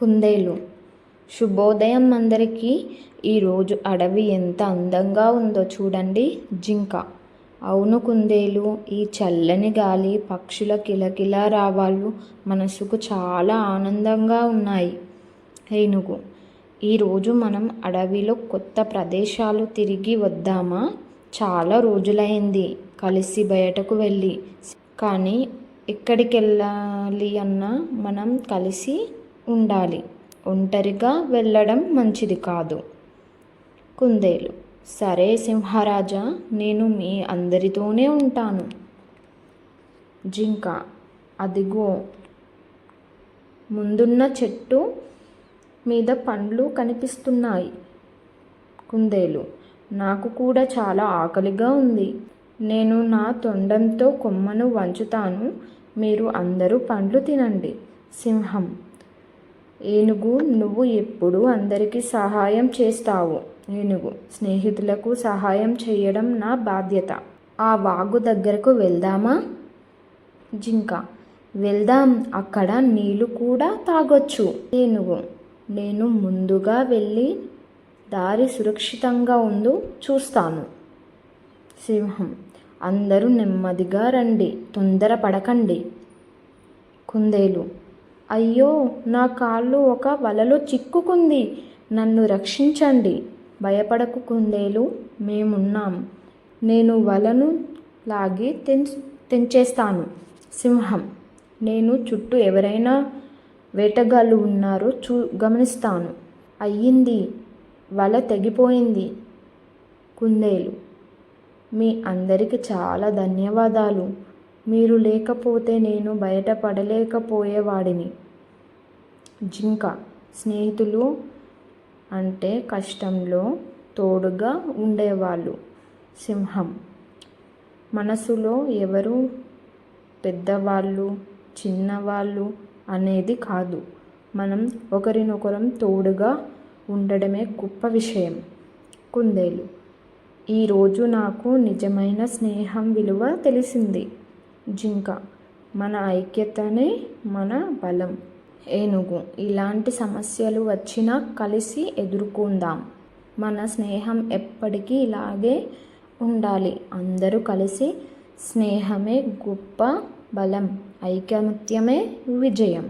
కుందేలు. శుభోదయం అందరికీ. ఈరోజు అడవి ఎంత అందంగా ఉందో చూడండి. జింక. అవును కుందేలు, ఈ చల్లని గాలి, పక్షుల కిలకిలా రావాలు మనసుకు చాలా ఆనందంగా ఉన్నాయి. ఏనుగు. ఈరోజు మనం అడవిలో కొత్త ప్రదేశాలు తిరిగి వద్దామా? చాలా రోజులైంది కలిసి బయటకు వెళ్ళి. కానీ ఎక్కడికి వెళ్ళాలి అన్నా మనం కలిసి ఉండాలి. ఒంటరిగా వెళ్ళడం మంచిది కాదు. కుందేలు. సరే సింహరాజా, నేను మీ అందరితోనే ఉంటాను. జింక. అదిగో ముందున్న చెట్టు మీద పండ్లు కనిపిస్తున్నాయి. కుందేలు. నాకు కూడా చాలా ఆకలిగా ఉంది. నేను నా తొండంతో కొమ్మను వంచుతాను, మీరు అందరూ పండ్లు తినండి. సింహం. ఏనుగు. నువ్వు ఎప్పుడు అందరికీ సహాయం చేస్తావు. ఏనుగు. స్నేహితులకు సహాయం చేయడం నా బాధ్యత. ఆ వాగు దగ్గరకు వెళ్దామా? జింక. వెళ్దాం, అక్కడ నీళ్లు కూడా తాగొచ్చు. ఏనుగు. నేను ముందుగా వెళ్ళి దారి సురక్షితంగా ఉందో చూస్తాను. సింహం. అందరూ నెమ్మదిగా రండి, తొందరపడకండి. కుందేలు. అయ్యో, నా కాళ్ళు ఒక వలలో చిక్కుకుంది, నన్ను రక్షించండి. భయపడకు కుందేలు, మేమున్నాం. నేను వలను లాగి తెంచేస్తాను. సింహం. నేను చుట్టూ ఎవరైనా వేటగాళ్ళు ఉన్నారో గమనిస్తాను. అయ్యింది, వల తెగిపోయింది. కుందేలు. మీ అందరికీ చాలా ధన్యవాదాలు. మీరు లేకపోతే నేను బయటపడలేకపోయేవాడిని. జింక. స్నేహితులు అంటే కష్టంలో తోడుగా ఉండేవాళ్ళు. సింహం. మనసులో ఎవరు పెద్దవాళ్ళు చిన్నవాళ్ళు అనేది కాదు, మనం ఒకరినొకరం తోడుగా ఉండడమే గొప్ప విషయం. కుందేలు. ఈరోజు నాకు నిజమైన స్నేహం విలువ తెలిసింది. జింక. మన ఐక్యతనే మన బలం. ఏనుగు. ఇలాంటి సమస్యలు వచ్చినా కలిసి ఎదుర్కొందాం. మన స్నేహం ఎప్పటికీ ఇలాగే ఉండాలి. అందరూ కలిసి. స్నేహమే గొప్ప బలం, ఐకమత్యమే విజయం.